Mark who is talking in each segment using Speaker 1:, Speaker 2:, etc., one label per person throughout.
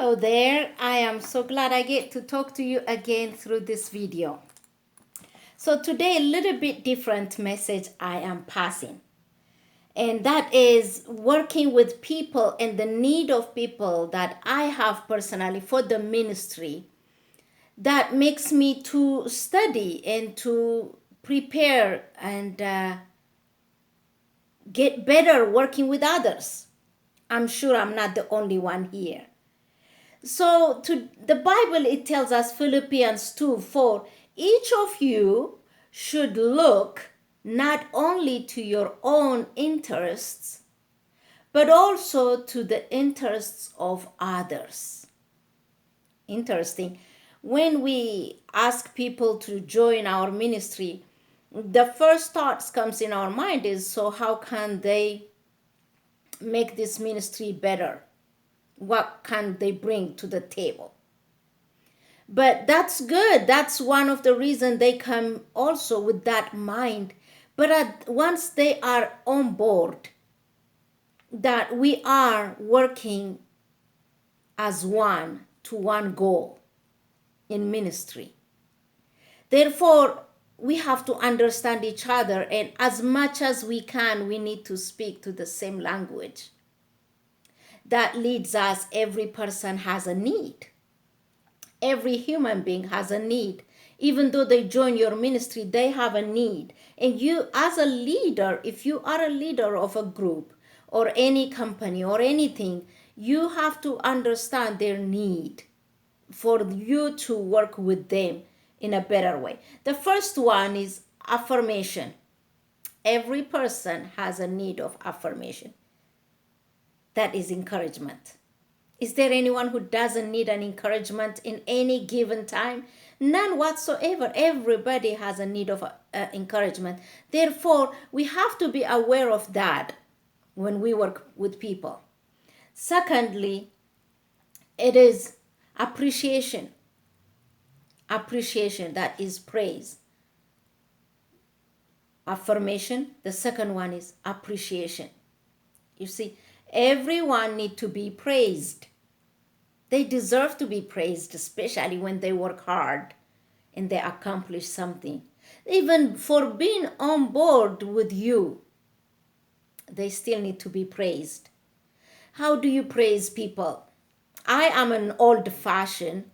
Speaker 1: Hello there. I am so glad I get to talk to you again through this video. So today, a little bit different message I am passing. And that is working with people and the need of people that I have personally for the ministry that makes me to study and to prepare and get better working with others. I'm sure I'm not the only one here. So to the Bible, it tells us Philippians 2:4, each of you should look not only to your own interests, but also to the interests of others. Interesting. When we ask people to join our ministry, the first thoughts comes in our mind is, so how can they make this ministry better? What can they bring to the table? But that's good. That's one of the reasons they come also with that mind. But once they are on board, that we are working as one to one goal in ministry. Therefore, we have to understand each other, and as much as we can, we need to speak to the same language. That leads us, every person has a need. Every human being has a need. Even though they join your ministry, they have a need. And you, as a leader, if you are a leader of a group or any company or anything, you have to understand their need for you to work with them in a better way. The first one is affirmation. Every person has a need of affirmation. That is encouragement. Is there anyone who doesn't need an encouragement in any given time? None whatsoever. Everybody has a need of encouragement. Therefore, we have to be aware of that when we work with people. Secondly, it is appreciation. Appreciation, that is praise. Affirmation, the second one is appreciation. You see, everyone needs to be praised. They deserve to be praised, especially when they work hard and they accomplish something. Even for being on board with you, they still need to be praised. How do you praise people? I am an old-fashioned,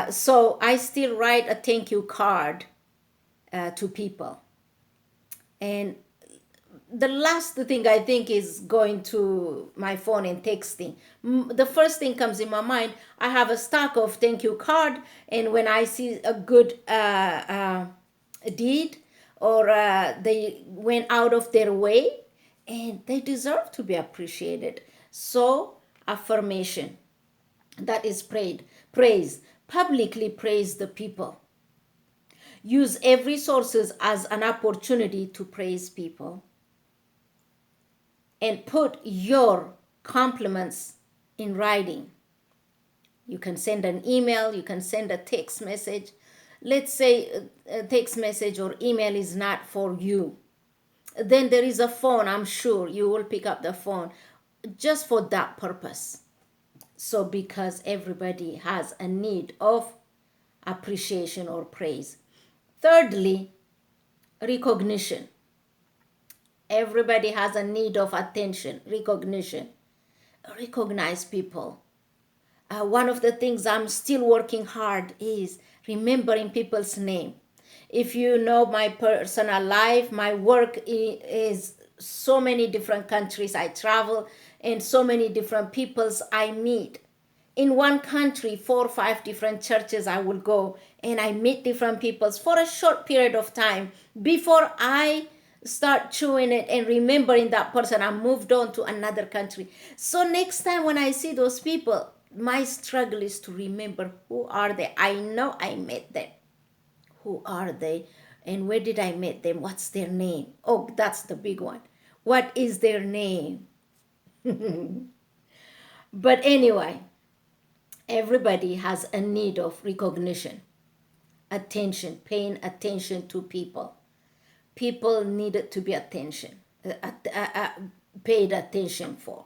Speaker 1: so I still write a thank you card to people. And the last thing I think is going to my phone and texting. The first thing comes in my mind, I have a stack of thank you card, and when I see a good deed or they went out of their way and they deserve to be appreciated. So affirmation, that is praise. Publicly praise the people. Use every sources as an opportunity to praise people. And put your compliments in writing. You can send an email, you can send a text message. Let's say a text message or email is not for you. Then there is a phone, I'm sure you will pick up the phone just for that purpose. So because everybody has a need of appreciation or praise. Thirdly, recognition. Everybody has a need of attention, recognition. Recognize people. One of the things I'm still working hard is remembering people's name. If you know my personal life, my work is so many different countries I travel and so many different peoples I meet. In one country, 4 or 5 different churches I will go and I meet different peoples for a short period of time before I start chewing it and remembering that person. I moved on to another country. So next time when I see those people, my struggle is to remember, who are they? I know I met them. Who are they? And where did I meet them? What's their name? Oh, that's the big one. What is their name? But anyway, everybody has a need of recognition, attention, paying attention to people. People needed to be paid attention for.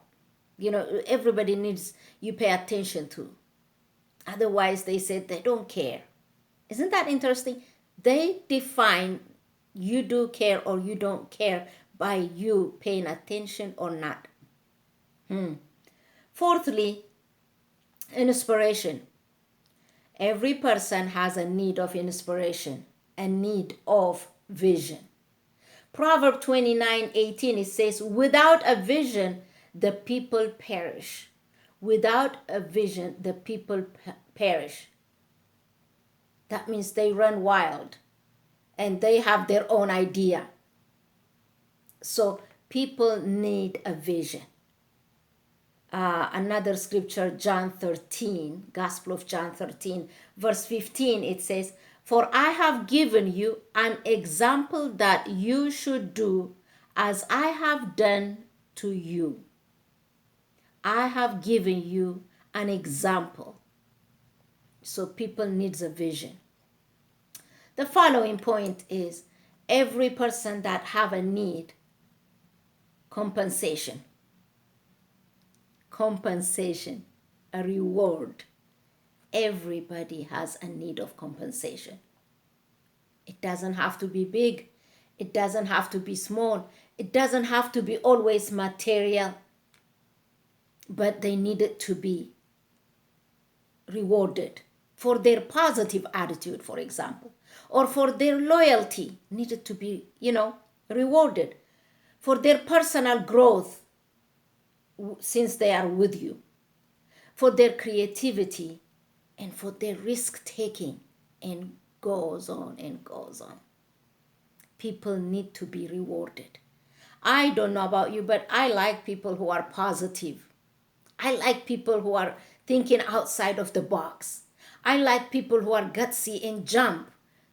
Speaker 1: Everybody needs you pay attention to. Otherwise, they said they don't care. Isn't that interesting? They define you do care or you don't care by you paying attention or not. Fourthly, inspiration. Every person has a need of inspiration, a need of vision. Proverb 29:18, it says, without a vision, the people perish. Without a vision, the people perish. That means they run wild and they have their own idea. So people need a vision. Another scripture, John 13, Gospel of John 13, verse 15, it says, for I have given you an example that you should do as I have done to you. I have given you an example. So people needs a vision. The following point is every person that have a need, compensation, a reward. Everybody has a need of compensation. It doesn't have to be big. It doesn't have to be small. It doesn't have to be always material. But they needed to be rewarded for their positive attitude, for example, or for their loyalty, needed to be, rewarded for their personal growth since they are with you, for their creativity and for their risk taking, and goes on and goes on. People need to be rewarded. I don't know about you, but I like people who are positive. I like people who are thinking outside of the box. I like people who are gutsy and jump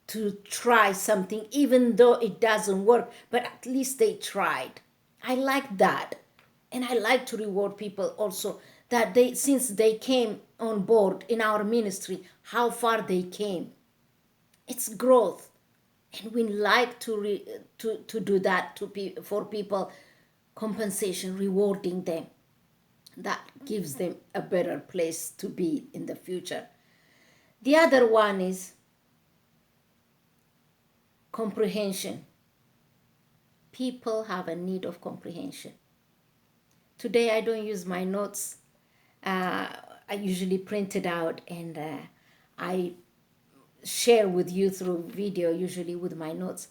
Speaker 1: to try something even though it doesn't work, but at least they tried. I like that. And I like to reward people also that since they came on board in our ministry, how far they came. It's growth. And we like to do that for people, compensation, rewarding them. That gives them a better place to be in the future. The other one is comprehension. People have a need of comprehension. Today I don't use my notes. I usually print it out and I share with you through video, usually with my notes.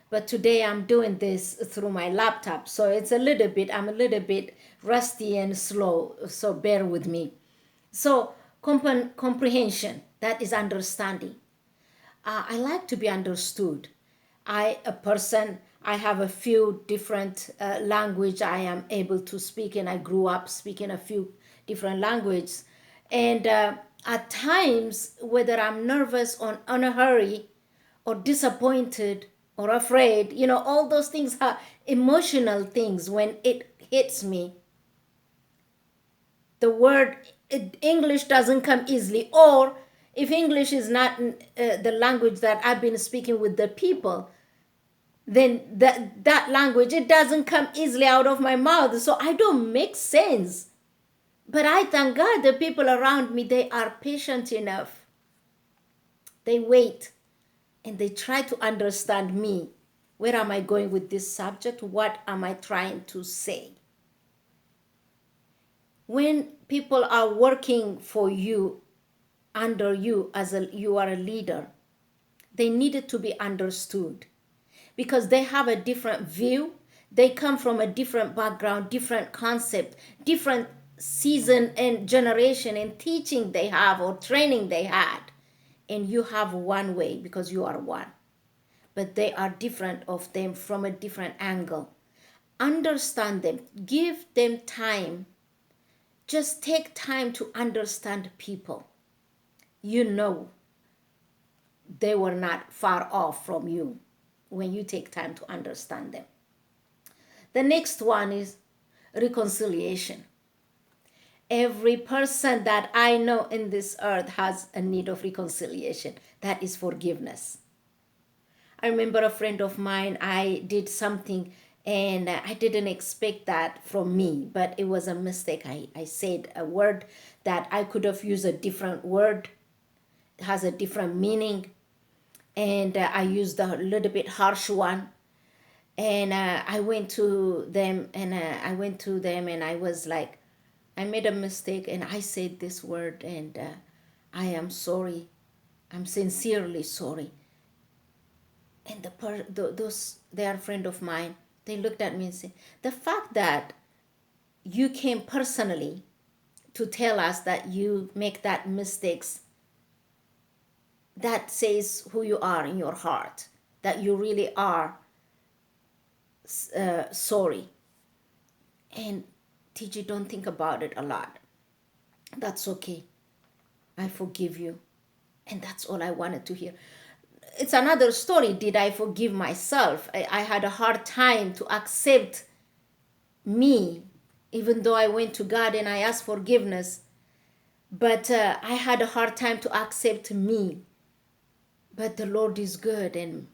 Speaker 1: But today I'm doing this through my laptop. So I'm a little bit rusty and slow. So bear with me. So comprehension, that is understanding. I like to be understood. I have a few different language I am able to speak, and I grew up speaking a few different languages. And at times, whether I'm nervous or in a hurry or disappointed or afraid, all those things are emotional things. When it hits me, the word English doesn't come easily, or if English is not the language that I've been speaking with the people, then that language, it doesn't come easily out of my mouth. So I don't make sense. But I thank God the people around me, they are patient enough. They wait and they try to understand me. Where am I going with this subject? What am I trying to say? When people are working for you, under you, you are a leader, they needed to be understood because they have a different view. They come from a different background, different concept, different season and generation and teaching they have or training they had. And you have one way because you are one. But they are different of them from a different angle. Understand them. Give them time. Just take time to understand people. They were not far off from you when you take time to understand them. The next one is reconciliation. Every person that I know in this earth has a need of reconciliation. That is forgiveness. I remember a friend of mine, I did something And I didn't expect that from me, but it was a mistake. I said a word that I could have used a different word, it has a different meaning, and I used a little bit harsh one. And I went to them, and I was like, I made a mistake, and I said this word, and I am sorry. I'm sincerely sorry. And those, they are a friend of mine. They looked at me and said, the fact that you came personally to tell us that you make that mistakes, that says who you are in your heart, that you really are sorry. And TG, don't think about it a lot. That's okay. I forgive you. And that's all I wanted to hear. It's another story. Did I forgive myself? I had a hard time to accept me, even though I went to God and I asked forgiveness. But I had a hard time to accept me. But the Lord is good, and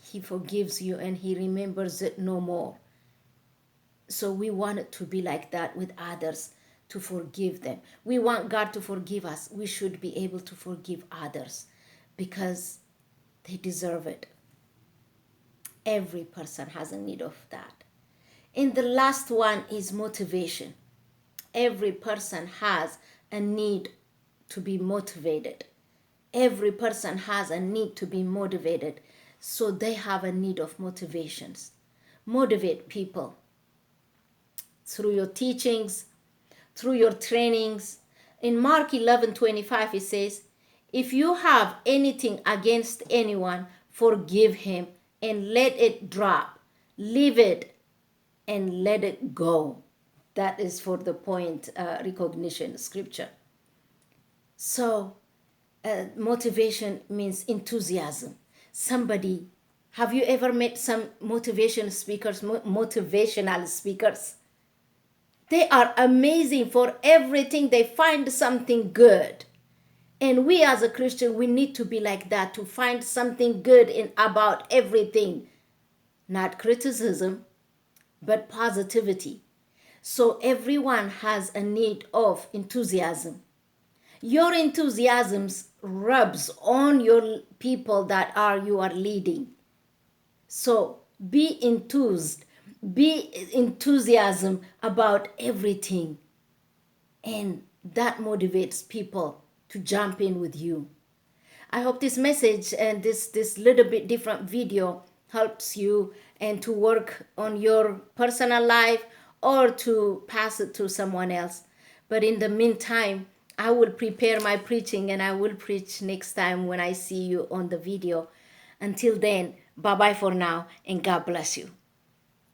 Speaker 1: He forgives you, and He remembers it no more. So we want it to be like that with others, to forgive them. We want God to forgive us. We should be able to forgive others because they deserve it. Every person has a need of that. And the last one is motivation. Every person has a need to be motivated. Every person has a need to be motivated. So they have a need of motivations. Motivate people through your teachings, through your trainings. In Mark 11:25, it says, if you have anything against anyone, forgive him and let it drop. Leave it and let it go. That is for the point recognition scripture. So motivation means enthusiasm. Somebody, have you ever met some motivational speakers? They are amazing for everything. They find something good. And we as a Christian, we need to be like that, to find something good in about everything. Not criticism, but positivity. So everyone has a need of enthusiasm. Your enthusiasm rubs on your people that you are leading. So be enthused. Be enthusiasm about everything. And that motivates people to jump in with you. I hope this message and this little bit different video helps you and to work on your personal life or to pass it to someone else. But in the meantime, I will prepare my preaching and I will preach next time when I see you on the video. Until then, bye-bye for now and God bless you.